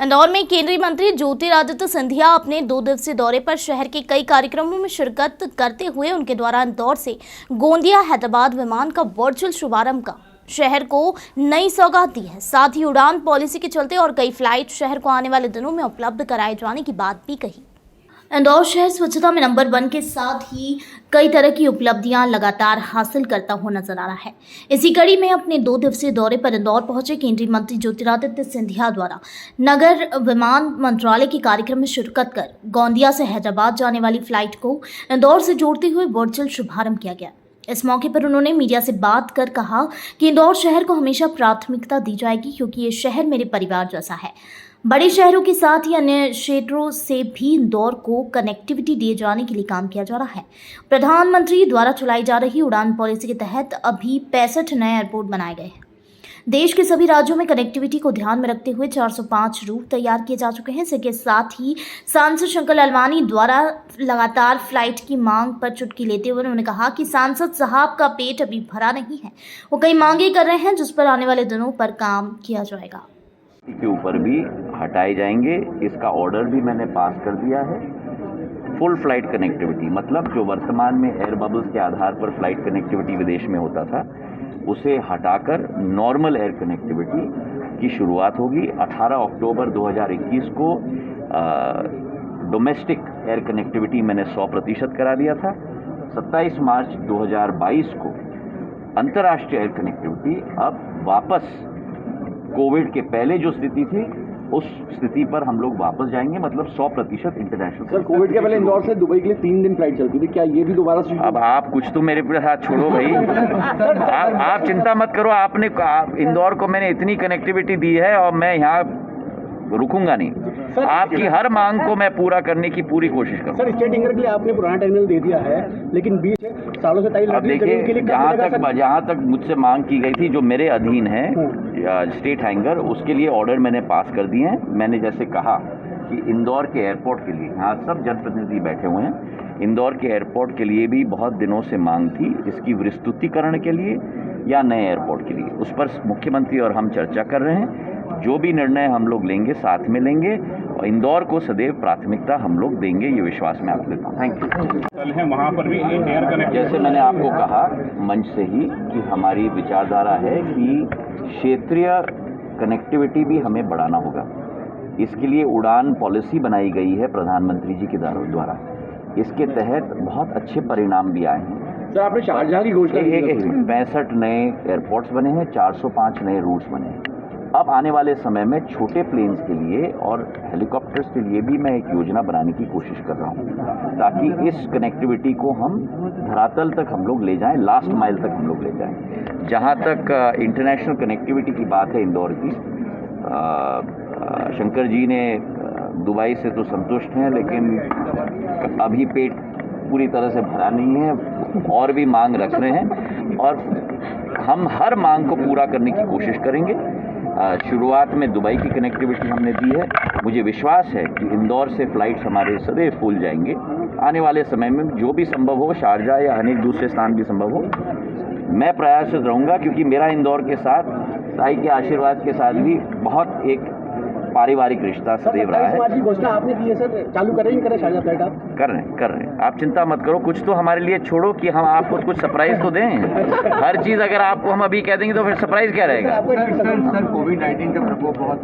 इंदौर में केंद्रीय मंत्री ज्योतिरादित्य सिंधिया अपने 2 दिवसीय दौरे पर शहर के कई कार्यक्रमों में शिरकत करते हुए उनके द्वारा इंदौर से गोंदिया हैदराबाद विमान का वर्चुअल शुभारंभ का शहर को नई सौगात दी है। साथ ही उड़ान पॉलिसी के चलते और कई फ्लाइट शहर को आने वाले दिनों में उपलब्ध कराए जाने की बात भी कही। इंदौर शहर स्वच्छता में नंबर 1 के साथ ही कई तरह की उपलब्धियां लगातार हासिल करता हुआ नजर आ रहा है। इसी कड़ी में अपने 2 दिवसीय दौरे पर इंदौर पहुंचे केंद्रीय मंत्री ज्योतिरादित्य सिंधिया द्वारा नगर विमान मंत्रालय के कार्यक्रम में शिरकत कर गोंदिया से हैदराबाद जाने वाली फ्लाइट को इंदौर से जोड़ते हुए वर्चुअल शुभारंभ किया गया। इस मौके पर उन्होंने मीडिया से बात कर कहा कि इंदौर शहर को हमेशा प्राथमिकता दी जाएगी क्योंकि ये शहर मेरे परिवार जैसा है। बड़े शहरों के साथ ही अन्य क्षेत्रों से भी इंदौर को कनेक्टिविटी दिए जाने के लिए काम किया जा रहा है। प्रधानमंत्री द्वारा चलाई जा रही उड़ान पॉलिसी के तहत अभी 65 नए एयरपोर्ट बनाए गए हैं। देश के सभी राज्यों में कनेक्टिविटी को ध्यान में रखते हुए 405 रूट तैयार किए जा चुके हैं। इसके साथ ही सांसद शंकर लालवानी द्वारा लगातार फ्लाइट की मांग पर चुटकी लेते हुए उन्होंने कहा कि सांसद साहब का पेट अभी भरा नहीं है, वो कई मांगे कर रहे हैं जिस पर आने वाले दिनों पर काम किया जाएगा। के ऊपर भी हटाए जाएंगे, इसका ऑर्डर भी मैंने पास कर दिया है। फुल फ्लाइट कनेक्टिविटी मतलब जो वर्तमान में एयर बबल्स के आधार पर फ्लाइट कनेक्टिविटी विदेश में होता था उसे हटाकर नॉर्मल एयर कनेक्टिविटी की शुरुआत होगी। 18 अक्टूबर 2021 को डोमेस्टिक एयर कनेक्टिविटी मैंने 100% करा दिया था। 27 मार्च 2022 को अंतर्राष्ट्रीय एयर कनेक्टिविटी अब वापस कोविड के पहले जो स्थिति थी उस स्थिति पर हम लोग वापस जाएंगे, मतलब 100% इंटरनेशनल। सर, कोविड के पहले इंदौर से दुबई के लिए 3 दिन फ्लाइट चलती थी, क्या ये भी दोबारा से? अब आप कुछ तो मेरे साथ छोड़ो भाई। आप चिंता मत करो, आपने इंदौर को मैंने इतनी कनेक्टिविटी दी है और मैं यहाँ रुकूंगा नहीं। आपकी हर मांग को मैं पूरा करने की पूरी कोशिश करूँगा। सर, स्टेट हैंगर के लिए आपने पुराना टर्मिनल दे दिया है, लेकिन 20 सालों से तय अब देखिए, जहाँ तक मुझसे मांग की गई थी जो मेरे अधीन है स्टेट हैंगर, उसके लिए ऑर्डर मैंने पास कर दिए हैं। मैंने जैसे कहा कि इंदौर के एयरपोर्ट के लिए, यहाँ सब जनप्रतिनिधि बैठे हुए हैं, इंदौर के एयरपोर्ट के लिए भी बहुत दिनों से मांग थी, इसकी विस्तृतीकरण के लिए या नए एयरपोर्ट के लिए। उस पर मुख्यमंत्री और हम चर्चा कर रहे हैं। जो भी निर्णय हम लोग लेंगे साथ में लेंगे और इंदौर को सदैव प्राथमिकता हम लोग देंगे, ये विश्वास मैं आपको देता हूँ। Thank you. है वहाँ पर भी एयर कनेक्ट, जैसे मैंने आपको कहा मंच से ही कि हमारी विचारधारा है कि क्षेत्रीय कनेक्टिविटी भी हमें बढ़ाना होगा। इसके लिए उड़ान पॉलिसी बनाई गई है प्रधानमंत्री जी के द्वारा। इसके तहत बहुत अच्छे परिणाम भी आए हैं। सर, आपने शारजाह की घोषणा की है। 65 नए एयरपोर्ट्स बने हैं, 405 नए रूट्स बने हैं। अब आने वाले समय में छोटे प्लेन्स के लिए और हेलीकॉप्टर्स के लिए भी मैं एक योजना बनाने की कोशिश कर रहा हूँ ताकि इस कनेक्टिविटी को हम धरातल तक हम लोग ले जाएं, लास्ट माइल तक हम लोग ले जाएं। जहाँ तक इंटरनेशनल कनेक्टिविटी की बात है इंदौर की, शंकर जी ने दुबई से तो संतुष्ट हैं, लेकिन अभी पेट पूरी तरह से भरा नहीं है, और भी मांग रख रहे हैं और हम हर मांग को पूरा करने की कोशिश करेंगे। शुरुआत में दुबई की कनेक्टिविटी हमने दी है। मुझे विश्वास है कि इंदौर से फ्लाइट्स हमारे सदैव फूल जाएंगे। आने वाले समय में जो भी संभव हो, शारजाह या अनेक दूसरे स्थान भी संभव हो, मैं प्रयासरत रहूँगा क्योंकि मेरा इंदौर के साथ ताई के आशीर्वाद के साथ भी बहुत एक पारिवारिक रिश्ता सदैव रहा है। घोषणा आपने की है सर, चालू करें नहीं करें शारजाह फ्लाइट? आप कर रहे हैं। आप चिंता मत करो, कुछ तो हमारे लिए छोड़ो कि हम आपको कुछ सरप्राइज तो दें। हर चीज़ अगर आपको हम अभी कह देंगे तो फिर सरप्राइज क्या रहेगा? सर, कोविड-19 का प्रकोप बहुत